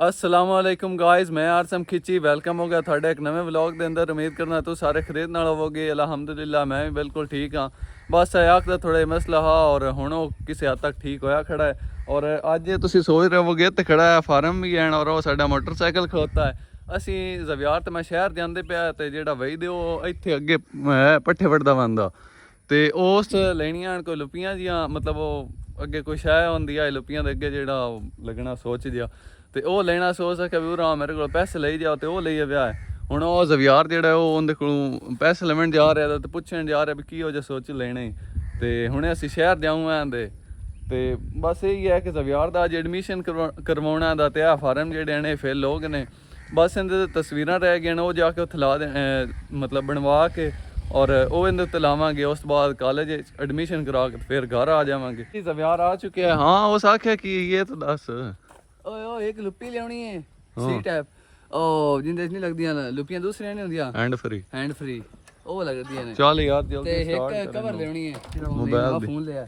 असलामुअलैकुम guys, मैं आरसम खिची welcome हो गया थोड़े एक नवे व्लॉग के अंदर। उम्मीद करना तुम सारे खरीद नाल होवोगे। अलहमदुलिल्लाह मैं भी बिल्कुल ठीक हाँ। बस आख का थोड़ा मसला हा और हुण किसी हद तक ठीक होया खड़ा है। और अज तुम सोच रहे होगे तो खड़ा है फार्म भी है और वो साडा मोटरसाइकिल खलोता है। असी जवियार तो मैं शहर जाते पाया तो जोड़ा वही दे इत्थे अगे पट्ठे वड़दा बंदा तो उस लेनियां कोई लुपियां जियां मतलब वो अगे कोई शह होंदी है लुपियां दे अगे जेड़ा लगना सोच जिहा तो वह लेना सोच सके भी उरा मेरे को पैसे ले जाओ तो वह लेइए ब्याह है। हुण वो जवियार जोड़ा उनके को पैसे लवन जा रहा तो पुछन जा रहा भी की हो जा सोच लेने तो हुणे असी शहर जाऊँ हैं तो बस यही है कि जवियार का अज एडमिशन करवाना दा ते फार्म जेडे ने फिल लोग ने बस इनके तस्वीर रह गई वो जाके उत्थे ला मतलब बनवा के और वो इन उत्ते लावांगे। उस बाद कॉलेज एडमिशन करा के फिर घर आ जावांगे। जवियार आ चुके हैं। हाँ उस आख्या कि ये तो दस ओए ओए एक लुप्पी लेनी है सी टाइप ओ जिंदे नहीं लगदियां लुप्पियां दूसरियां नहीं होंदियां हैंड फ्री ओ लगदियां ने। चल यार जल्दी ते स्टार्ट एक कवर लेनी है मोबाइल दी फोन लिया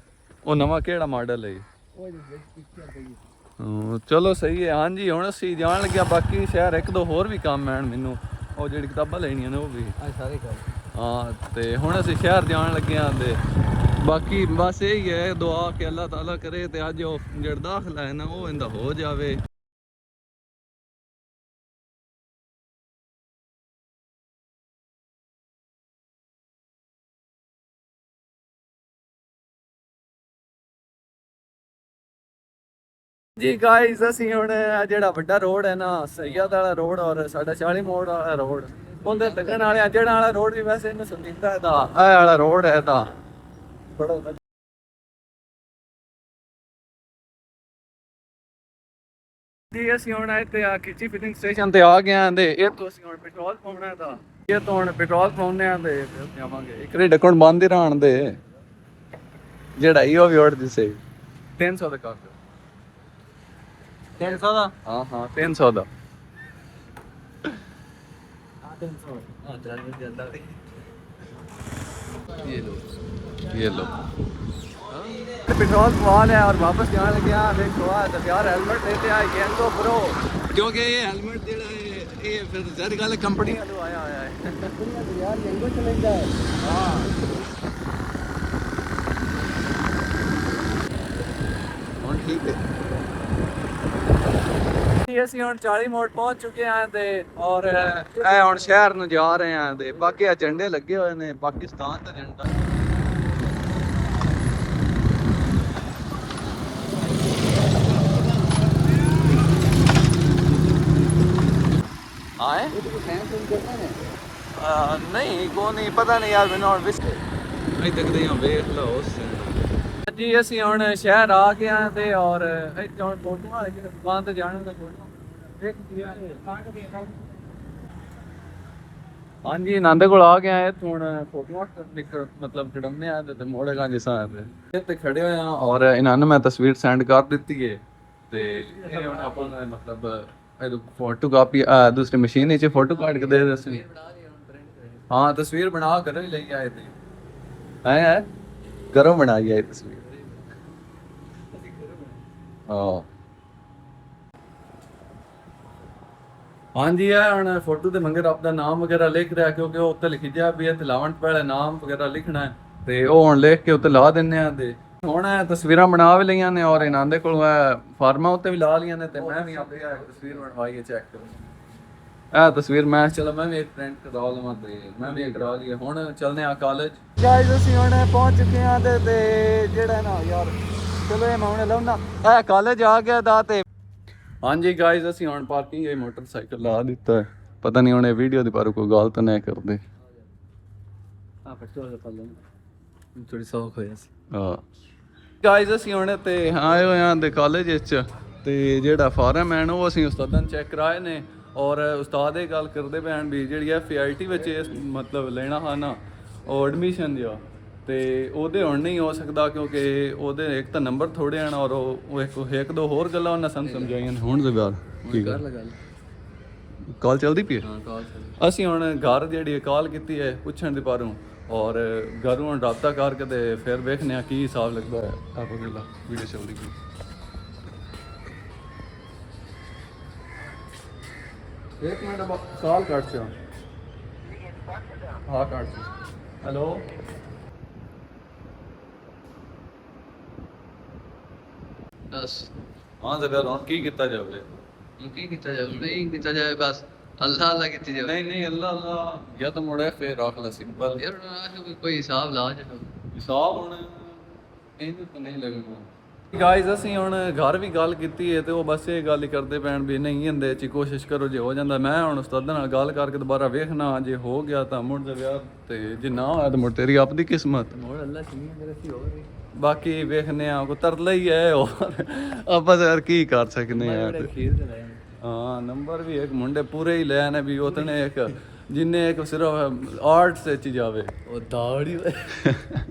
ਉਹ ਨਵਾਂ ਕਿਹੜਾ ਮਾਡਲ ਹੈ ओ पिक्चर गई। ਚਲੋ ਸਹੀ ਹੈ। ਹਾਂਜੀ ਹੁਣ ਅਸੀਂ ਜਾਣ ਲੱਗਿਆ ਬਾਕੀ ਸ਼ਹਿਰ ਇੱਕ ਦੋ ਹੋਰ ਵੀ ਕੰਮ ਆਣ ਮੈਨੂੰ ਉਹ ਜਿਹੜੀ ਕਿਤਾਬਾਂ ਲੈਣੀਆਂ ਨੇ ਉਹ ਵੀ आ सारे कर ਹਾਂ ਤੇ ਹੁਣ ਅਸੀਂ ਸ਼ਹਿਰ ਜਾਣ ਲੱਗੇ ਆਂ ਤੇ ਬਾਕੀ ਬਸ ਇਹੀ ਹੈ ਦੁਆ ਕਿ ਅੱਲਾਹ ਤਾਲਾ ਕਰੇ ਤੇ ਅੱਜ ਉਹ ਜਿਹੜਾ ਦਾਖਲਾ ਹੈ ਨਾ ਉਹ ਇਹਦਾ ਹੋ ਜਾਵੇ। जी गाइस ਅਸੀਂ ਹੁਣ ਜਿਹੜਾ ਵੱਡਾ ਰੋਡ ਹੈ ਨਾ ਸੈयद ਵਾਲਾ ਰੋਡ ਔਰ ਸਾਡਾ 40 ਮੋੜ ਵਾਲਾ ਰੋਡ ਉਹਦੇ ਲੱਗਣ ਵਾਲਾ ਜਿਹੜਾ ਵਾਲਾ ਰੋਡ ਵੀ ਵੈਸੇ ਇਹਨੂੰ ਸੰਦੀਦਾ ਦਾ ਇਹ ਵਾਲਾ ਰੋਡ ਹੈ ਤਾਂ ਬੜਾ ਜੀ। ਅਸੀਂ ਹੁਣ ਇੱਥੇ ਆ ਖਿੱਚੀ ਫਿਲਿੰਗ ਸਟੇਸ਼ਨ ਤੇ ਆ ਗਏ ਆਂ ਤੇ ਇਹ ਤੋਂ ਅਸੀਂ ਹੁਣ ਪੈਟਰੋਲ ਪਾਉਣਾ ਤਾਂ ਇਹ ਤੋਂ ਹੁਣ ਪੈਟਰੋਲ ਪਾਉਣੇ ਆਂ ਤੇ ਫਿਰ ਜਾਵਾਂਗੇ। ਇੱਕ ਰੇ ਡੱਕਣ ਬੰਦ ਹੀ ਰਹਿਣ ਦੇ ਜਿਹੜਾ ਹੀ ਉਹ ਵੀ ਉੜ ਦਿਸੇ 300 ਦਾ ਕਰ 300 ਦਾ हाँ हाँ 300 ਦਾ हां 300 हां ड्राइवर के अंदर ये लो पेट्रोल पवा लिया और वापस जाने लगे हैं। देखो तो यार हेलमेट लेते आए गेंगो प्रो क्योंकि ये हेलमेट जेड़ा है ये फिर जर गल कंपनी वालों आया होया है तो यार गेंगो चलेगा हां और ठीक है। ਅਸੀਂ ਹੁਣ 40 ਮੋੜ ਪਹੁੰਚ ਚੁੱਕੇ ਹਾਂ ਤੇ ਔਰ ਇਹ ਹੁਣ ਸ਼ਹਿਰ ਨੂੰ ਜਾ ਰਹੇ ਹਾਂ ਤੇ ਬਾਕੀ ਆ ਝੰਡੇ ਲੱਗੇ ਹੋਏ ਨੇ ਪਾਕਿਸਤਾਨ ਦਾ ਝੰਡਾ। ਆਏ ਨਹੀਂ ਕੋ ਨਹੀਂ ਪਤਾ ਨਹੀਂ ਯਾਰ ਮੈਨੂੰ ਹੁਣ ਨਹੀਂ ਦੇਖਦੇ ਹਾਂ ਵੇਖ ਲਓ ਉਸ जी ਅਸੀਂ ਹੁਣ ਸ਼ਹਿਰ ਆ ਗਏ ਹਾਂ ਤੇ ਔਰ ਇੱਥੇ ਹੁਣ ਫੋਟੋ ਵਾਲੇ ਦੀ ਦੁਕਾਨ ਤੇ ਜਾਣ ਦਾ ਇੱਕ ਹਾਂਜੀ ਆਨੰਦ ਕੋਲ ਆ ਗਿਆ ਹੈ ਹੁਣ ਫੋਟੋਆਂ मतलब ਚੜਾਉਂਦੇ ਆ ਤੇ ਮੋੜੇਗਾ ਜਿਸਾ ਇੱਥੇ ਖੜੇ ਹੋਏ ਆ ਔਰ ਇਹਨਾਂ ਨੂੰ ਮੈਂ ਤਸਵੀਰ ਸੈਂਡ ਕਰ ਦਿੱਤੀ ਹੈ ਤੇ ਇਹ ਹੁਣ ਆਪਾਂ मतलब ਇਹ ਫੋਟੋ ਕਾਪੀ ਦੂਸਰੀ ਮਸ਼ੀਨ ਵਿੱਚ ਫੋਟੋ ਕਾਟ ਕੇ ਦੇ ਦੱਸਣੀ। ਹਾਂ ਤਸਵੀਰ ਬਣਾ ਕਰ ਹੀ ਲਈ ਆਏ ਤੇ ਹੈ गरम बनाई है तस्वीर। हाँ जी है हम फोटो के मंगर अपना नाम वगैरह लिख रहा क्योंकि वो उत्ते लिखी जा भी इतने लावन पहले नाम वगैरह लिखना है तो वो हम लिख के उत्ते ला देने ते हुण तस्वीर बना भी लईयां ने और इन्हां दे कोल फार्मां उत्ते भी ला लियां ने ते मैं भी आपे तस्वीर बनवाई है चेक करो तस्वीर मैं चलो मैं भी एक प्रिंट करा लवां ते मैं भी करा ली। हुण चलने आ कॉलेज गाइस ਅਸੀਂ ਹੁਣ ਪਹੁੰਚ ਚੁੱਕੇ ਹਾਂ ਤੇ ਜਿਹੜਾ ਨਾ ਯਾਰ ਚਲੋ ਇਹ ਮੈਂ ਹੁਣ ਲਾਉਣਾ ਇਹ ਕਾਲਜ ਆ ਗਿਆ ਦਾ ਤੇ ਹਾਂਜੀ ਗਾਇਸ ਅਸੀਂ ਹੁਣ ਪਾਰਕਿੰਗ ਇਹ ਮੋਟਰਸਾਈਕਲ ਲਾ ਦਿੱਤਾ ਹੈ। ਪਤਾ ਨਹੀਂ ਹੁਣ ਇਹ ਵੀਡੀਓ ਦੇ ਪਰ ਕੋਈ ਗਲਤ ਨਾ ਕਰਦੇ ਆ ਪੈਟਰੋਲ ਪਾ ਲੈਣਾ ਥੋੜੀ ਸੌਖ ਹੋਇਆ ਸੀ। ਹਾਂ ਗਾਇਸ ਅਸੀਂ ਹੁਣ ਤੇ ਆਏ ਹੋਏ ਹਾਂ ਦੇ ਕਾਲਜ ਵਿੱਚ ਤੇ ਜਿਹੜਾ ਫਾਰਮ ਹੈ ਉਹ ਅਸੀਂ ਉਸਤਾਦਾਂ ਨੂੰ ਚੈੱਕ ਕਰਾਏ ਨੇ ਔਰ ਉਸਤਾਦ ਇਹ ਗੱਲ ਕਰਦੇ ਪੈਣ ਵੀ ਜਿਹੜੀ FIT ਵਿੱਚ मतलब ਲੈਣਾ ਹੈ ਨਾ ਉਹ ਐਡਮਿਸ਼ਨ ਜਿਹਾ ਤੇ ਉਹਦੇ ਹੁਣ ਨਹੀਂ ਹੋ ਸਕਦਾ ਕਿਉਂਕਿ ਉਹਦੇ ਇੱਕ ਤਾਂ ਨੰਬਰ ਥੋੜੇ ਹਨ ਔਰ ਉਹ ਇੱਕ ਦੋ ਹੋਰ ਗੱਲਾਂ ਉਹਨਾਂ ਸਾਨੂੰ ਸਮਝਾਈਆਂ ਹੁਣ ਦੇ ਬਾਅਦ ਕੀ ਕਰ ਲਗਾ ਕਾਲ ਚੱਲਦੀ ਪਈ ਹਾਂ ਕਾਲ ਅਸੀਂ ਹੁਣ ਘਰ ਜਿਹੜੀ ਕਾਲ ਕੀਤੀ ਹੈ ਪੁੱਛਣ ਦੇ ਬਾਰੇ ਔਰ ਘਰੋਂ ਹੁਣ ਰਾਬਤਾ ਕਰਕੇ ਤੇ ਫਿਰ ਵੇਖਨੇ ਆ ਕੀ ਹਿਸਾਬ ਲੱਗਦਾ ਹੈ। ਆਪਾਂ ਗੱਲਾਂ ਵੀਡੀਓ ਚੱਲਦੀ ਪਈ एक मिनट अब कॉल काट से हाँ काट से हेलो बस हाँ तो फिर की कितना जावे की कितना जाए नहीं कितना जाए बस अल्लाह अल्लाह कितनी जाए नहीं नहीं अल्लाह अल्लाह या तो मुड़े फिर रख ला सिंपल यार कोई हिसाब ला जाए हिसाब होना ਇਹਨੂੰ ਤਾਂ ਨਹੀਂ ਲੱਗਣਾ ਗਾਇਜ਼ ਅਸੀਂ ਹੁਣ ਘਰ ਵੀ ਗੱਲ ਕੀਤੀ ਹੈ ਤੇ ਉਹ ਬਸ ਇਹ ਗੱਲ ਹੀ ਕਰਦੇ ਪੈਣ ਵੀ ਨਹੀਂ ਹੁੰਦੇ ਚ ਕੋਸ਼ਿਸ਼ ਕਰੋ ਜੇ ਹੋ ਜਾਂਦਾ ਮੈਂ ਹੁਣ ਉਸਤਾਦਾਂ ਨਾਲ ਗੱਲ ਕਰਕੇ ਦੁਬਾਰਾ ਵੇਖਣਾ ਜੇ ਹੋ ਗਿਆ ਤਾਂ ਮੁੜ ਜਾ ਵਿਆਹ ਤੇ ਜੇ ਨਾ ਹੋਇਆ ਤਾਂ ਮੁੜ ਤੇਰੀ ਆਪਦੀ ਕਿਸਮਤ ਮੋੜ ਅੱਲਾ ਸਿੰਘ ਮੇਰੇ ਸੀ ਹੋਰ ਵੀ ਬਾਕੀ ਵੇਖਨੇ ਆ ਕੋ ਤਰਲਾ ਹੀ ਹੈ ਹੋਰ ਆਪਾਂ ਯਾਰ ਕੀ ਕਰ ਸਕਨੇ ਆ ਖੀਰ ਦੇ ਲੈ ਹਾਂ ਨੰਬਰ ਵੀ ਇੱਕ ਮੁੰਡੇ ਪੂਰੇ ਹੀ ਲੈ ਨੇ ਵੀ ਉਤਨੇ ਇੱਕ ਜਿੰਨੇ ਇੱਕ ਸਿਰਫ ਆਰਟਸ ਵਿੱਚ ਜਾਵੇ ਉਹ ਦਾੜੀ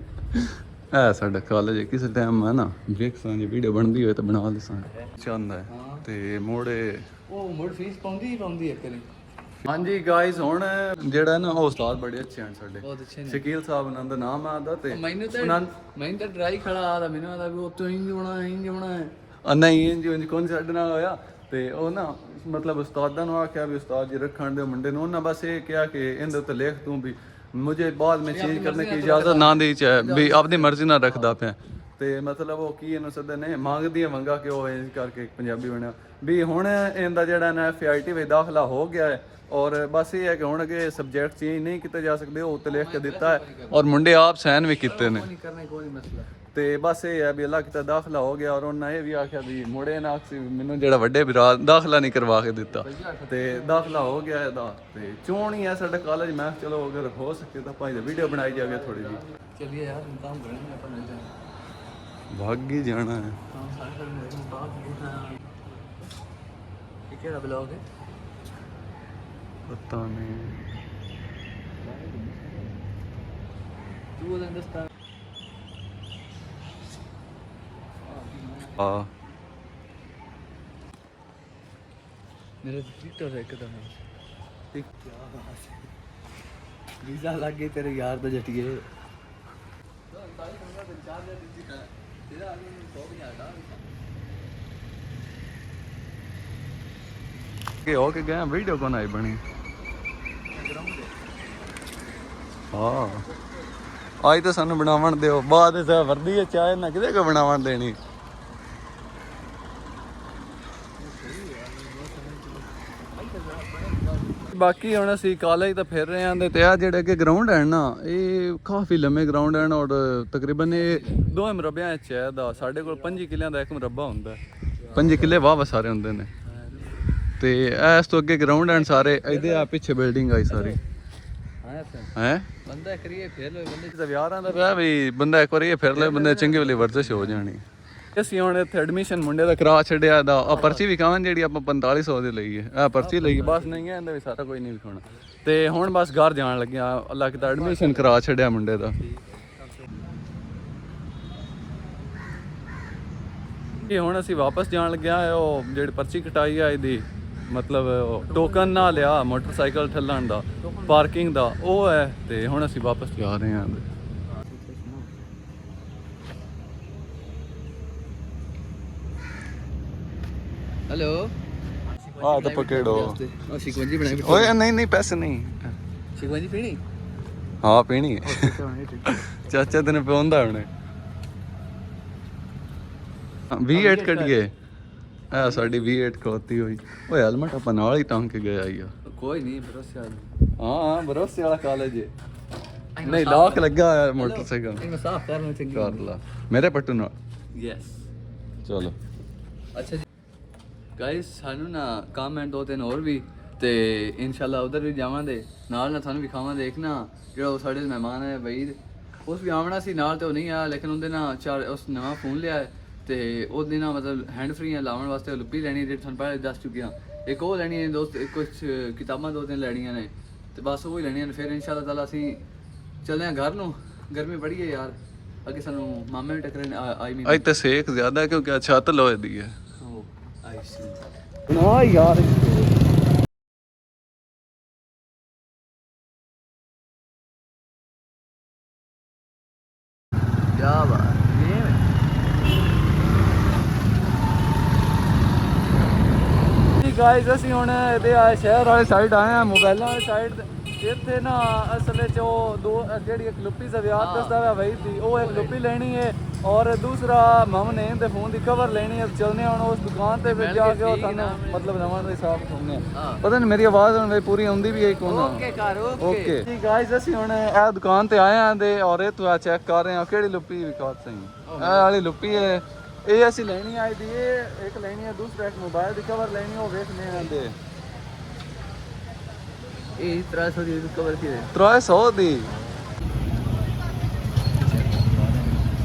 ਹੈ ਸਾਡਾ ਕਾਲਜ ਕਿਸੇ ਟਾਈਮ ਹੈ ਨਾ ਵੇਖਾਂ ਜੇ ਵੀਡੀਓ ਬਣਦੀ ਹੋਏ ਤਾਂ ਬਣਾ ਲਸਾਂ ਚਾਹੁੰਦਾ ਹੈ ਤੇ ਮੋੜੇ ਉਹ ਮੁੜ ਫੀਸ ਪਾਉਂਦੀ ਹੈ ਕਰੀ ਹਾਂਜੀ ਗਾਇਜ਼ ਹੁਣ ਜਿਹੜਾ ਨਾ ਉਹ ਉਸਤਾਦ ਬੜੇ ਅੱਛੇ ਹਨ ਸਾਡੇ ਬਹੁਤ ਅੱਛੇ ਨੇ ਸ਼ਕੀਲ ਸਾਹਿਬ ਉਹਨਾਂ ਦਾ ਨਾਮ ਆਦਾ ਤੇ ਮੈਨੂੰ ਤਾਂ ਡਰਾਈ ਖੜਾ ਆਦਾ ਮੈਨੂੰ ਆਦਾ ਵੀ ਉਹ ਤੋਂ ਇੰਜ ਬਣਾ ਹੈ ਨਹੀਂ ਇੰਜ ਕੋਣ ਸਾਡੇ ਨਾਲ ਹੋਇਆ ਤੇ ਉਹ ਨਾ ਮਤਲਬ ਉਸਤਾਦਾਂ ਨੂੰ ਆਖਿਆ ਵੀ ਉਸਤਾਦ ਜੀ ਰੱਖਣ ਦੇ ਮੁੰਡੇ ਨੂੰ ਉਹਨਾਂ ਬਸ ਇਹ ਕਿਹਾ ਕਿ ਇਹਦੇ ਉੱਤੇ ਲਿਖ ਤੂੰ ਵੀ मुझे बाद में चेंज करने की इजाजत ना दी चाहे भी अपनी मर्जी ना रखदा पे ਤੇ ਮਤਲਬ ਉਹ ਕੀ ਇਹਨੂੰ ਸੱਦੇ ਨੇ ਮੰਗਦੀ ਮੰਗਾ ਕਿ ਉਹ ਇੰਜ ਕਰਕੇ ਪੰਜਾਬੀ ਬਣਿਆ ਵੀ ਹੁਣ ਇਹਦਾ ਜਿਹੜਾ ਨਾ FIT ਵਿੱਚ ਦਾਖਲਾ ਹੋ ਗਿਆ ਹੈ ਔਰ ਬਸ ਇਹ ਹੈ ਕਿ ਹੁਣ ਅਗੇ ਸਬਜੈਕਟ ਚੇਂਜ ਨਹੀਂ ਕੀਤੇ ਜਾ ਸਕਦੇ ਉਹ ਉੱਤੇ ਲਿਖ ਕੇ ਦਿੱਤਾ ਹੈ ਔਰ ਮੁੰਡੇ ਆਪ ਸਾਈਨ ਵੀ ਕੀਤੇ ਨੇ ਕੋਈ ਮਸਲਾ ਤੇ ਬਸ ਇਹ ਹੈ ਵੀ ਅੱਲਾਹ ਕਿਤਾ ਦਾਖਲਾ ਹੋ ਗਿਆ ਔਰ ਉਹਨਾਂ ਇਹ ਵੀ ਆਖਿਆ ਵੀ ਮੁੰਡੇ ਨਾ ਮੈਨੂੰ ਜਿਹੜਾ ਵੱਡੇ ਵੀਰਾ ਦਾਖਲਾ ਨਹੀਂ ਕਰਵਾ ਕੇ ਦਿੱਤਾ ਤੇ ਦਾਖਲਾ ਹੋ ਗਿਆ ਇਹਦਾ ਤੇ ਚੋਣ ਹੀ ਹੈ ਸਾਡਾ ਕਾਲਜ ਮੈਂ ਚਲੋ ਅਗਰ ਹੋ ਸਕੇ ਤਾਂ ਭਾਈ ਵੀਡੀਓ ਬਣਾਈ ਜਾਵੇ ਥੋੜੀ ਜੀ ਚਲਿਏ ਯਾਰ ਕੰਮ ਕਰਾਂਗੇ ਆਪਾਂ ਮਿਲ ਜਾਣਾ भाग ही जाना है ਹਾਂ ਸਾਰੇ ਮੇਰੇ ਬਾਅਦ ਇਹ ਕਿਹੜਾ ਬਲੌਗ ਹੈ पता नहीं ਤੂੰ ਉਹਦਾ ਹਿੰਦੁਸਤਾਨ हाँ मेरा ट्विटर है एकदम क्या बात है वीजा लग गई तेरे यार तो जटिए के हो के गए वीडियो कौन आई बनी हाँ आज तो सानू बनावन दियो बाद वर्दी है चाहे ना किदे को बनावन देनी ਬਾਕੀ ਹੁਣ ਅਸੀਂ ਕਾਲਜ ਤਾਂ ਫਿਰ ਰਹੇ ਆਂ ਤੇ ਆ ਜਿਹੜੇ ਅੱਗੇ ਗਰਾਊਂਡ ਹੈ ਨਾ ਇਹ ਕਾਫੀ ਲੰਮੇ ਗਰਾਊਂਡ ਹਨ ਔਰ ਤਕਰੀਬਨ ਇਹ 2 ਮਰਬਿਆਂ ਚ ਹੈ ਦਾ ਸਾਡੇ ਕੋਲ 5 ਕਿੱਲਿਆਂ ਦਾ ਇੱਕ ਮਰਬਾ ਹੁੰਦਾ 5 ਕਿੱਲੇ ਵਾਹ ਸਾਰੇ ਹੁੰਦੇ ਨੇ ਤੇ ਇਸ ਤੋਂ ਅੱਗੇ ਗਰਾਊਂਡ ਹਨ ਸਾਰੇ ਇਹਦੇ ਆ ਪਿੱਛੇ ਬਿਲਡਿੰਗ ਆਈ ਸਾਰੀ ਹੈ ਬੰਦਾ ਕਰੀਏ ਫਿਰ ਲੋ ਬੰਦੇ ਤਾਂ ਵਿਆਹਾਂ ਦਾ ਪਿਆ ਵੀ ਬੰਦਾ ਇੱਕ ਵਾਰੀ ਫਿਰ ਲੈ ਬੰਦੇ ਚੰਗੀ ਵਾਲੀ ਵਰਜ਼ਿਸ਼ ਹੋ ਜਾਣੀ ਅਸੀਂ ਹੁਣ ਇੱਥੇ ਐਡਮਿਸ਼ਨ ਮੁੰਡੇ ਦਾ ਕਰਾ ਛੱਡਿਆ ਦਾ ਆ ਪਰਚੀ ਵੀ ਕਾਵਾਂ ਜਿਹੜੀ ਆਪਾਂ 4500 ਦੇ ਲਈ ਹੈ ਆ ਪਰਚੀ ਲਈ ਬਸ ਨਹੀਂ ਹੈ ਇਹਦਾ ਵੀ ਸਾਰਾ ਕੋਈ ਨਹੀਂ ਵਿਖਾਉਣਾ ਤੇ ਹੁਣ ਬਸ ਘਰ ਜਾਣ ਲੱਗਿਆ ਅੱਲਾਹ ਕਿਤਾ ਐਡਮਿਸ਼ਨ ਕਰਾ ਛੱਡਿਆ ਮੁੰਡੇ ਦਾ ਇਹ ਹੁਣ ਅਸੀਂ ਵਾਪਸ ਜਾਣ ਲੱਗਿਆ ਉਹ ਜਿਹੜੀ ਪਰਚੀ ਕਟਾਈ ਆ ਇਹਦੀ ਮਤਲਬ ਟੋਕਨ ਨਾ ਲਿਆ ਮੋਟਰਸਾਈਕਲ ਠੱਲਣ ਦਾ ਪਾਰਕਿੰਗ ਦਾ ਉਹ ਹੈ ਤੇ ਹੁਣ ਅਸੀਂ ਵਾਪਸ ਜਾ ਰਹੇ ਹਾਂ हेलो ਆ ਤਾਂ ਪਕੜੋ ਉਹ ਸ਼ਿਕਵੰਜੀ ਬਣਾਈ ਓਏ ਨਹੀਂ ਨਹੀਂ ਪੈਸੇ ਨਹੀਂ ਸ਼ਿਕਵੰਜੀ ਪੀਣੀ ਹਾਂ ਪੀਣੀ ਹੈ ਚਾਚਾ ਤੈਨੂੰ ਪਿਉਂਦਾ ਹੁਣੇ 28 ਕੱਢੀਏ ਆ ਸਾਡੀ 28 ਖੋਤੀ ਹੋਈ ਓਏ ਹੈਲਮਟ ਆਪਾਂ ਨਾਲ ਹੀ ਟੰਗ ਕੇ ਗਿਆ ਯਾ ਕੋਈ ਨਹੀਂ ਭਰੋਸੇ ਵਾਲਾ ਹਾਂ ਭਰੋਸੇ ਵਾਲਾ ਕਾਲਜ ਹੈ ਨਹੀਂ ਲੋਕ ਲੱਗਾ ਹੋਇਆ ਮੋਟਰਸਾਈਕਲ ਇਹ ਸਾਫ ਕਰਨਾ ਚੰਗੀ ਕਰ ਲਾ ਮੇਰੇ ਪੱਟੂ ਨਾਲ ਯੈਸ ਚਲੋ ਅੱਛਾ ਜੀ ਗਾਇਸ ਸਾਨੂੰ ਨਾ ਕੰਮ ਐਂਡ 2-3 ਹੋਰ ਵੀ ਤੇ ਇਨਸ਼ਾਅੱਲਾ ਉਧਰ ਵੀ ਜਾਵਾਂਗੇ ਨਾਲ ਤੁਹਾਨੂੰ ਵਿਖਾਵਾਂ ਦੇਖਣਾ ਜਿਹੜਾ ਉਹ ਸਾਡੇ ਮਹਿਮਾਨ ਹੈ ਵਹੀਦ ਉਸ ਵੀ ਆਉਣਾ ਸੀ ਨਾਲ ਤੇ ਉਹ ਨਹੀਂ ਆਇਆ ਲੇਕਿਨ ਉਹਦੇ ਨਾਲ ਉਸ ਨਵਾਂ ਫੋਨ ਲਿਆ ਤੇ ਉਹਦੇ ਨਾਲ ਮਤਲਬ ਹੈਂਡ ਫ੍ਰੀ ਲਾਉਣ ਵਾਸਤੇ ਲੁੱਪੀ ਲੈਣੀ ਜਿਹੜੀ ਤੁਹਾਨੂੰ ਪਹਿਲੇ ਦੱਸ ਚੁੱਕਿਆ ਇੱਕ ਉਹ ਲੈਣੀ ਹੈ ਦੋਸਤ ਕੁਝ ਕਿਤਾਬਾਂ 2-3 ਲੈਣੀਆਂ ਨੇ ਤੇ ਬਸ ਉਹ ਹੀ ਲੈਣੀਆਂ ਨੇ ਫਿਰ ਇਨਸ਼ਾਅੱਲਾ ਤਾਲਾ ਅਸੀਂ ਚੱਲਦੇ ਹਾਂ ਘਰ ਨੂੰ ਗਰਮੀ ਬੜੀ ਹੈ ਯਾਰ ਅੱਗੇ ਸਾਨੂੰ ਮਾਮੇ ਵੀ ਟੱਕਰੇ ਆਈ ਮੀਨ ਅੱਜ ਤਾਂ ਸੇਕ ਜ਼ਿਆਦਾ ਕਿਉਂਕਿ ਛੱਤ ਲੋਹੇ ਦੀ ਹੈ I see. ਨਾ ਯਾਰ क्या बात ਗਾਇਜ਼ ਅਸੀਂ ਹੁਣ ਇਹਦੇ ਆ ਸ਼ਹਿਰ ਵਾਲੇ ਸਾਈਡ ਆਏ ਆ, ਮੋਬਾਈਲਾਂ ਵਾਲੀ ਸਾਈਡ। ਇੱਥੇ ਨਾ ਅਸਲ ਵਿੱਚ ਉਹ ਦੋ ਜਿਹੜੀ ਇੱਕ ਲੁੱਪੀ ਜ਼ਵਿਆਤ ਦੱਸਦਾ ਵਾ ਵਹੀ ਦੀ, ਉਹ ਇੱਕ ਲੁੱਪੀ ਲੈਣੀ ਹੈ ਔਰ ਦੂਸਰਾ ਮਮਨੇ ਦੇ ਫੋਨ ਦੀ ਕਵਰ ਲੈਣੀ ਹੈ। ਚੱਲਨੇ ਹੁਣ ਉਸ ਦੁਕਾਨ ਤੇ ਫਿਰ ਜਾ ਕੇ ਉਹ ਤੁਹਾਨੂੰ ਮਤਲਬ ਨਵਾਂ ਦੇ ਹਿਸਾਬ ਸੁਣਨੇ ਪਤਾ ਨਹੀਂ ਮੇਰੀ ਆਵਾਜ਼ ਹੁਣ ਪੂਰੀ ਆਉਂਦੀ ਵੀ ਹੈ ਕੋਨਾ। ਓਕੇ ਜੀ ਗਾਇਜ਼ ਅਸੀਂ ਹੁਣ ਇਹ ਦੁਕਾਨ ਤੇ ਆਏ ਆਂ ਦੇ ਔਰ ਇਹ ਤੂੰ ਚੈੱਕ ਕਰ ਰਹੇ ਹਾਂ ਕਿਹੜੀ ਲੁੱਪੀ ਵਿਕਾਤ ਸਹੀ ਇਹ ਵਾਲੀ ਲੁੱਪੀ ਹੈ। ਇਹ ਅਸੀਂ ਲੈਣੀ ਆਈ ਦੀ, ਇਹ ਇੱਕ ਲੈਣੀ ਹੈ, ਦੂਸਰਾ ਇੱਕ ਮੋਬਾਈਲ ਦੀ ਕਵਰ ਲੈਣੀ, ਉਹ ਵੇਖਨੇ ਆਂਦੇ ਇਹ 300 ਦੀ ਕਵਰ ਕੀ ਹੈ 300 ਦੀ।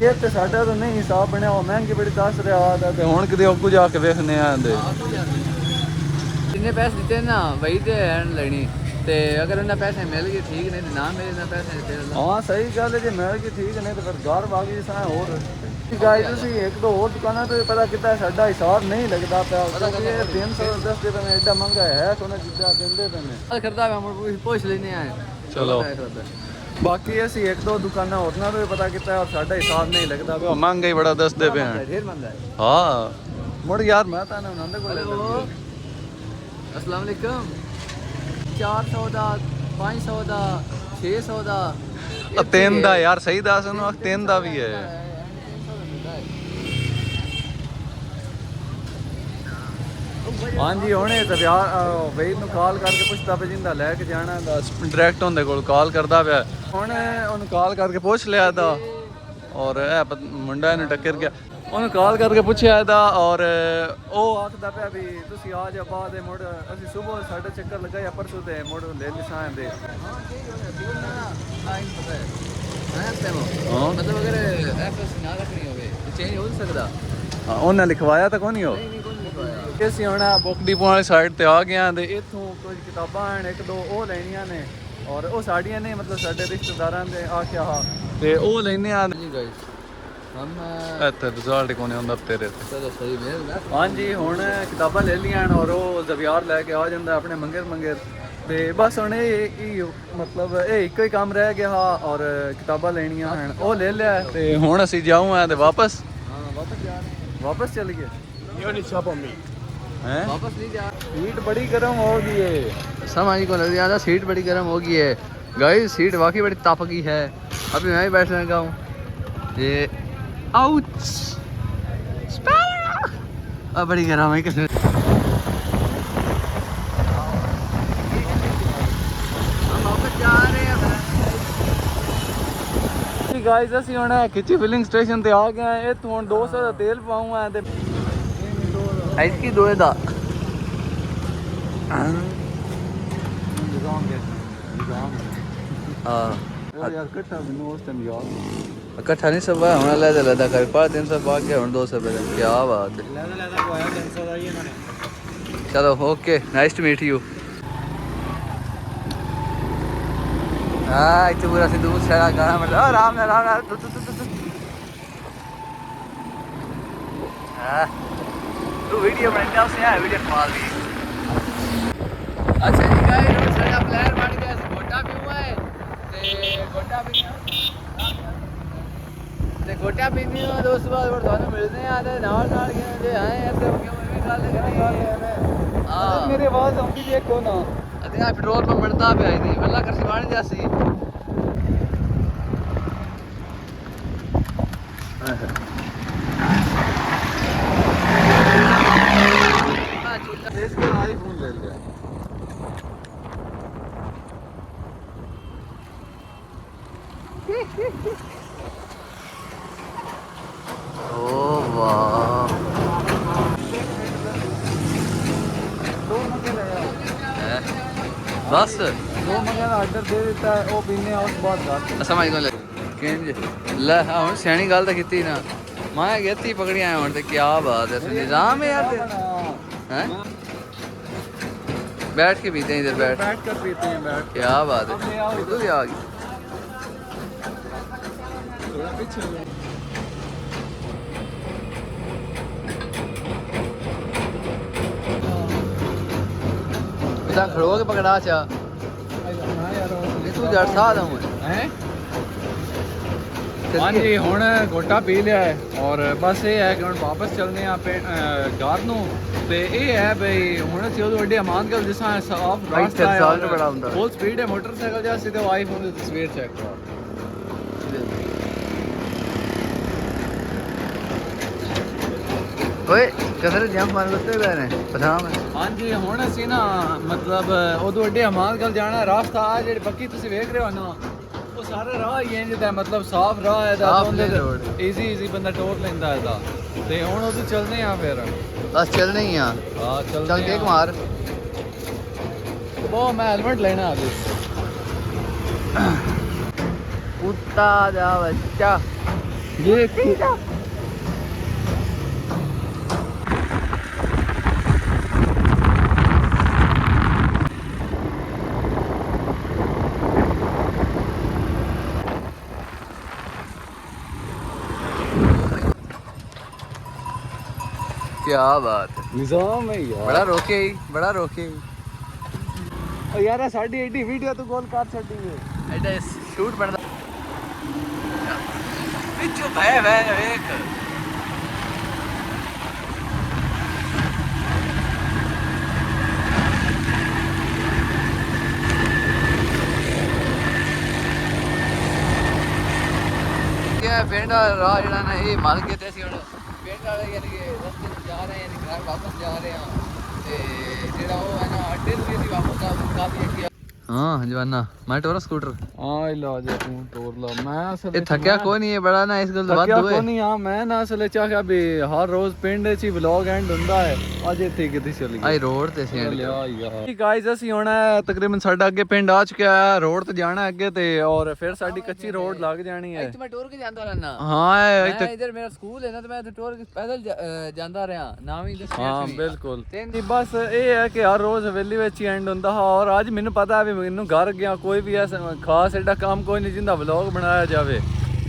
ਇਹ ਤੇ ਸਾਡਾ ਤਾਂ ਨਹੀਂ ਹਿਸਾਬ ਬਣਿਆ, ਉਹ ਮਹਿੰਗੀ ਬੜੀ ਦੱਸ ਰਿਹਾ ਦਾ ਤੇ ਹੁਣ ਕਿਤੇ ਅੱਗੂ ਜਾ ਕੇ ਵੇਖਨੇ ਆਂਦੇ ਜਿੰਨੇ ਪੈਸੇ ਦਿੱਤੇ ਨਾ ਵਹੀ ਤੇ ਐਨ ਲੈਣੀ ਤੇ ਅਗਰ ਉਹਨਾਂ ਪੈਸੇ ਮਿਲ ਗਏ ਠੀਕ, ਨਹੀਂ ਤੇ ਨਾ ਮਿਲੇ ਨਾ ਪੈਸੇ ਫਿਰ ਹਾਂ ਸਹੀ ਗੱਲ ਹੈ, ਜੇ ਮਿਲ ਗਈ ਠੀਕ, ਨਹੀਂ ਤੇ ਫਿਰ ਘਰ ਬਾਗੀ ਸਾਂ ਹੋਰ ਗਾਇਜ਼ ਤੁਸੀਂ ਇੱਕ ਦੋ ਹੋਰ ਦੁਕਾਨਾਂ ਤੇ ਪਤਾ ਕੀਤਾ ਸਾਡਾ ਹਿਸਾਬ ਨਹੀਂ ਲੱਗਦਾ ਪਿਆ, ਕਿਉਂਕਿ ਇਹ 310 ਦੇ ਪਏ ਐਡਾ ਮਹਿੰਗਾ ਹੈ ਕੋਨਾ ਜਿੱਦਾਂ ਦਿੰਦੇ ਪਏ ਨੇ। ਕਰਦਾ ਮੈਂ ਪੁੱਛ ਲੈਨੇ ਆ ਚਲੋ ਬਾਕੀ ਅਸੀਂ ਇੱਕ ਦੋ ਦੁਕਾਨਾਂ ਹੋਰਨਾਂ ਤੋਂ ਵੀ ਪਤਾ ਕੀਤਾ ਔਰ ਸਾਡਾ ਹਿਸਾਬ ਨਹੀਂ ਲੱਗਦਾ ਪਿਆ, ਮਹਿੰਗਾ ਹੀ ਬੜਾ ਦੱਸਦੇ ਪਏ ਹਨ। ਢੇਰ ਮੰਦਾ ਹੈ। ਹਾਂ ਮੁੜ ਯਾਰ ਮੈਂ ਤਾਂ ਉਹਨਾਂ ਦੇ ਕੋਲ अस्सलाम वालेकुम 400 ਦਾ 500 ਦਾ 600 ਦਾ ਤਿੰਨ ਦਾ ਯਾਰ ਸਹੀ ਦੱਸ ਉਹਨੂੰ, ਤਿੰਨ ਦਾ ਵੀ ਹੈ। ਹਾਂਜੀ ਹੁਣ ਇਹ ਤਾਂ ਵੇਦ ਨੂੰ ਕਾਲ ਕਰਕੇ ਪੁੱਛਦਾ ਪਿਆ ਜਿੰਦਾ ਲੈ ਕੇ ਜਾਣਾ ਦਾ ਡਾਇਰੈਕਟ ਉਹਦੇ ਕੋਲ ਕਾਲ ਕਰਦਾ ਪਿਆ। ਹੁਣ ਉਹਨੂੰ ਕਾਲ ਕਰਕੇ ਪੁੱਛ ਲਿਆ ਦਾ ਔਰ ਇਹ ਮੁੰਡਾ ਇਹਨੂੰ ਟੱਕਰ ਗਿਆ, ਉਹਨੂੰ ਕਾਲ ਕਰਕੇ ਪੁੱਛਿਆ ਇਹਦਾ ਔਰ ਉਹ ਆਖਦਾ ਪਿਆ ਵੀ ਤੁਸੀਂ ਆ ਜਾ ਬਾਅਦ ਦੇ ਮੁੜ ਅਸੀਂ ਸਵੇਰ ਸਾਡਾ ਚੱਕਰ ਲੱਗਾ ਜਾਂ ਪਰਸੋਂ ਤੇ ਮੁੜ ਲੈ ਲਿਸਾਂ ਦੇ ਮਤਲਬ ਅਗਰ ਐਫਐਸ ਨਾ ਰੱਖਣੀ ਹੋਵੇ ਤੇ ਚੇਂਜ ਹੋ ਸਕਦਾ। ਹਾਂ ਉਹਨਾਂ ਲਿਖਵਾਇਆ ਤਾਂ ਕੋਈ ਨਹੀਂ ਹੋ। ਅਸੀਂ ਹੁਣ ਬੁੱਕ ਡਿਪੋ ਵਾਲੀ ਸਾਈਡ ਤੇ ਆ ਗਏ ਤੇ ਇੱਥੋਂ ਕੁਝ ਕਿਤਾਬਾਂ ਹਨ, ਇੱਕ ਦੋ ਉਹ ਲੈਣੀਆਂ ਨੇ ਔਰ ਉਹ ਸਾਡੀਆਂ ਨੇ ਮਤਲਬ ਸਾਡੇ ਰਿਸ਼ਤੇਦਾਰਾਂ ਦੇ ਆਖਿਆ ਹਾਂ ਤੇ ਉਹ ਲੈਣੇ ਆ ਜੀ ਗਾਇਸ ਹਮ ਇੱਥੇ ਰਿਜ਼ਲਟ ਕੋਨੇ ਹੁੰਦਾ ਤੇਰੇ ਤੇ। ਚਲੋ ਸਹੀ ਮੇਰ ਹਾਂਜੀ ਹੁਣ ਕਿਤਾਬਾਂ ਲੈ ਲਈਆਂ ਔਰ ਉਹ ਜ਼ਵਿਆਰ ਲੈ ਕੇ ਆ ਜਾਂਦਾ ਆਪਣੇ ਮੰਗਰ ਤੇ ਬਸ ਹੁਣ ਇਹ ਮਤਲਬ ਇਹ ਇੱਕੋ ਹੀ ਕੰਮ ਰਹਿ ਗਿਆ ਔਰ ਕਿਤਾਬਾਂ ਲੈਣੀਆਂ ਹਨ, ਉਹ ਲੈ ਲਿਆ ਤੇ ਹੁਣ ਅਸੀਂ ਜਾਊਂ ਤੇ ਵਾਪਸ ਵਾਪਸ ਜਾ ਰਹੇ ਵਾਪਸ ਚੱਲ ਗਏ हैं? वापस नहीं जा सीट बड़ी गर्म हो गई है, समझ को लग ज़्यादा सीट बड़ी गर्म हो गई है गाइस, सीट वाकई बड़ी तप गई है। अभी मैं ही बैठ लगा हूँ ये आउच अब बड़ी गर्म है किसने हम वापस जा रहे हैं गाइस ਅਸੀਂ ਹੁਣ ਖਿੱਚੀ ਫਿਲਿੰਗ ਸਟੇਸ਼ਨ ਤੇ ਆ ਗਏ ਆ। ਇੱਥੋਂ ਹੁਣ 200 ਦਾ ਤੇਲ ਪਾਉਂਗਾ ਤੇ इसकी दो दा हाँ यार इकट्ठा मैंने उस टाइम याद इकट्ठा नहीं सब होना लैदा कर पा 300 पा के हम 200 पे क्या बात है। चलो okay nice to meet you. हाँ इतने पूरा से दूर सारा गाना मतलब आराम हाँ तू वीडियो बनता उसे है वीडियो कमाल दी। अच्छा जी गाइस साडा प्लान बन गया, गोटा भी हुआ है ते गोटा भी ਤੇ ਗੋਟਾ ਪੀਂਦੀ ਹਾਂ ਦੋਸਤ ਬਾਅਦ ਫਿਰ ਤੁਹਾਨੂੰ ਮਿਲਦੇ ਆ ਤੇ ਨਾਲ ਜੇ ਆਏ ਆ ਤੇ ਕਿਉਂ ਐਵੇਂ ਗੱਲ ਕਰੀ ਹਾਂ ਮੇਰੀ ਆਵਾਜ਼ ਆਉਂਦੀ ਦੇਖੋ ਨਾ ਅਤੇ ਆ ਪੈਟਰੋਲ ਪੰਪ ਮਿਲਦਾ ਪਿਆ ਇਹਦੀ ਵੱਲਾ ਕਰ ਸਿਵਾਣ ਜਾਸੀ इसका आईफोन ले लिया। ओ वाह बस 2 महीने का ऑर्डर दे देता है वो पीने उस बाद समझ को ले ਹੁਣ ਸਿਆਣੀ ਗੱਲ ਤਾਂ ਕੀਤੀ ਨਾ ਮੈਂ ਗੇਤੀ ਪਕੜੀ ਆਇਆ ਹੁਣ ਤੇ ਕੀ ਬਾਤ है निजाम है यार हैं बैठ के पीते हैं इधर बैठ कर पीते हैं बैठ क्या बात है तू भी आ गई थोड़ा पीछे इधर खड़ो के पकड़ा चा तू जड़ सा दूं हैं। हाँ जी ਹੁਣ ਗੋਟਾ ਪੀ ਲਿਆ ਹੈ ਔਰ ਬਸ ਇਹ ਹੈ ਕਿ ਹੁਣ ਵਾਪਸ ਚੱਲਨੇ ਆ ਘਰ ਨੂੰ ਤੇ ਇਹ ਹੈ ਬਈ ਹੁਣ ਅਸੀਂ ਉਹਦੇ ਵੱਡੇ ਅਮਾਨ ਗੱਲ ਜਿਸ ਤਰ੍ਹਾਂ ਸਾਫ ਭਾਈ ਰਾਸਤਾ ਹੈ ਸਾਲ ਬੜਾ ਹੁੰਦਾ ਫੁੱਲ ਸਪੀਡ ਹੈ ਮੋਟਰਸਾਈਕਲ ਜਾਂ ਸਿੱਧਾ ਆਈਫੋਨ ਦੀ ਤਸਵੀਰ ਚੈੱਕ ਕਰੋ ਓਏ ਕਿਧਰ ਜੰਪ ਮਾਰ ਲੱਤੇ ਗਏ ਨੇ ਪਛਾਣ ਹਾਂਜੀ ਹੁਣ ਅਸੀਂ ਨਾ ਮਤਲਬ ਉਹਦੇ ਵੱਡੇ ਅਮਾਨ ਗੱਲ ਜਾਣਾ ਰਾਸਤਾ ਆ ਜਿਹੜੇ ਬੱਕੀ ਤੁਸੀਂ ਵੇਖ ਰਹੇ ਹੋ ਨਾ ਉਹ ਸਾਰਾ ਰਾਹ ਹੀ ਇੰਜ ਦਾ ਮਤਲਬ ਸਾਫ ਰਾਹ ਹੈ ਦਾ ਈਜ਼ੀ ਬੰਦਾ ਟੋਰ ਲੈਂਦਾ ਇਹਦਾ ਤੇ ਹੁਣ ਉਹਦੇ ਚੱਲਦੇ ਆ ਫਿਰ ਬਸ ਚੱਲਣੇ ਹੀ ਆ ਹਾਂ ਚੱਲ ਕੇ ਮਾਰ ਉਹ ਮੈਂ ਹੈਲਮਟ ਲੈਣਾ ਅਭੀ ਕੁੱਤਾ ਦਾ ਬੱਚਾ ਇਹ क्या बात है ਨਿਜ਼ਾਮ ਹੈ ਯਾਰ बड़ा रोके ਉਹ ਯਾਰ ਸਾਡੀ ਐਡੀ ਵੀਡੀਓ ਤੂੰ ਗੋਲ ਕਰ ਛੱਡੀ ਵੇ एडा शूट बनदा पिछो भाई एक क्या पिंड राह जड़ा ना ये मल के ते ਅਸੀਂ ਹੁਣ ਪਿੰਡ ਵਾਲੇ ਯਾਨੀ ਕਿ ਰਸਤੇ ਤੇ ਜਾ ਰਹੇ ਹਾਂ ਯਾਨੀ ਘਰ ਵਾਪਸ ਜਾ ਰਹੇ ਹਾਂ ਤੇ ਜਿਹੜਾ ਉਹ ਹੈ ਨਾ ਅੱਡੇ ਤੋਂ ਅਸੀਂ ਵਾਪਸ ਕਾਫੀ ਅੱਗੇ ਹਾਂ ਜਵਾਨਾ ਮੈਂ ਟੋਰਾ ਸਕੂਟਰ ਹਾਂ ਲਾ ਜਾ ਤੂੰ ਤੋਰ ਲਾ ਮੈਂ ਅਸਲ ਇਹ ਥੱਕਿਆ ਕੋਈ ਨਹੀਂ ਹੈ ਬੜਾ ਨਾ ਇਸ ਗੱਲ ਤੋਂ ਵੱਧ ਹੋਏ ਕੋਈ ਨਹੀਂ ਆ ਮੈਂ ਨਾ ਅਸਲ ਚਾਹਿਆ ਵੀ ਹਰ ਰੋਜ਼ ਪਿੰਡ 'ਚ ਹੀ ਵਲੌਗ ਐਂਡ ਹੁੰਦਾ ਹੈ ਅੱਜ ਇੱਥੇ ਕਿੱਥੇ ਚੱਲ ਗਏ ਆਈ ਰੋਡ ਤੇ ਸੀ ਲਿਆ ਯਾਰ ਗਾਇਜ਼ ਅਸੀਂ ਹੁਣ ਤਕਰੀਬਨ ਸਾਡਾ ਅੱਗੇ ਪਿੰਡ ਆ ਚੁੱਕਿਆ ਹੈ ਰੋਡ ਤੇ ਜਾਣਾ ਅੱਗੇ ਤੇ ਔਰ ਫਿਰ ਸਾਡੀ ਕੱਚੀ ਰੋਡ ਲੱਗ ਜਾਣੀ ਹੈ ਇੱਥੇ ਮੈਂ ਟੋਰ ਕੇ ਜਾਂਦਾ ਰਹਿਣਾ ਹਾਂ ਮੈਂ ਇਧਰ ਮੇਰਾ ਸਕੂਲ ਹੈ ਨਾ ਤੇ ਮੈਂ ਇੱਥੇ ਟੋਰ ਕੇ ਪੈਦਲ ਜਾਂਦਾ ਰਿਹਾ ਨਾ ਵੀ ਦੱਸਿਆ ਹਾਂ ਬਿਲਕੁਲ ਤੇ ਬਸ ਇਹ ਹੈ ਕਿ ਹਰ ਰੋਜ਼ ਹਵੇਲੀ ਵਿੱਚ ਹੀ ਐਂਡ ਹੁੰਦਾ ਹੈ ਔਰ ਅੱਜ ਮੈਨੂੰ ਪਤਾ ਹੈ ਵੀ ਮੈਨੂੰ ਘਰ ਗਿਆ ਕੋਈ ਵੀ ਐਸਾ ਖਾਸ ਐਡਾ ਕੰਮ ਕੋਈ ਨਹੀਂ ਜਿੰਦਾ ਵਲੌਗ ਬਣਾਇਆ ਜਾਵੇ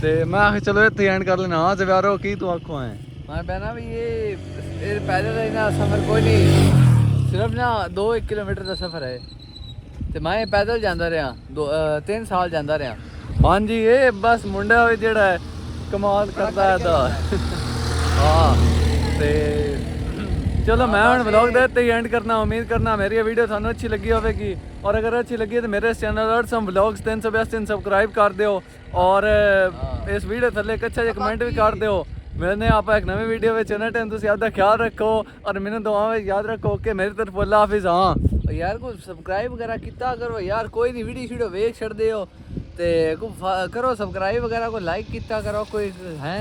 ਤੇ ਮੈਂ ਆਖਿਆ ਚਲੋ ਇੱਥੇ ਐਂਡ ਕਰ ਲੈਣਾ ਹਾਂ ਜਵਾਰੋ ਕੀ ਤੂੰ ਆਖੋ ਹੈ ਮੈਂ ਬਹਿਣਾ ਵੀ ਇਹ ਪੈਦਲ ਦਾ ਨਾ ਸਫ਼ਰ ਕੋਈ ਨਹੀਂ ਸਿਰਫ ਨਾ 2-1 ਕਿਲੋਮੀਟਰ ਦਾ ਸਫ਼ਰ ਹੈ ਤੇ ਮੈਂ ਪੈਦਲ ਜਾਂਦਾ ਰਿਹਾ 3 ਸਾਲ ਜਾਂਦਾ ਰਿਹਾ ਹਾਂਜੀ ਇਹ ਬਸ ਮੁੰਡਾ ਹੋਏ ਜਿਹੜਾ ਹੈ ਕਮਾਲ ਕਰਦਾ ਹੈ ਦਾ ਹਾਂ ਤੇ ਚਲੋ मैं ਹੁਣ ਵਲੌਗ ਦੇ ਇੱਥੇ ਐਂਡ ਕਰਨਾ ਉਮੀਦ ਕਰਨਾ ਮੇਰੀ ਇਹ ਵੀਡੀਓ ਤੁਹਾਨੂੰ ਅੱਛੀ ਲੱਗੀ ਹੋਵੇਗੀ और अगर अच्छी लगी है तो मेरे चैनल अर्सम व्लॉग्स 382 सब्सक्राइब कर दियो और इस वीडियो थल्ले एक अच्छा जिहा कमेंट भी कर दियो मैंने आप एक नवी वीडियो में चैनल टाइम तुम आपका ख्याल रखो और मैंने दुआ में याद रखो कि मेरी तरफ अल्लाह हाफिज़ हाँ यार को सब्सक्राइब वगैरह किया करो यार कोई नहीं वीडियो वेख छड़ दे हो ते को करो सब्सक्राइब वगैरह को लाइक किया करो कोई है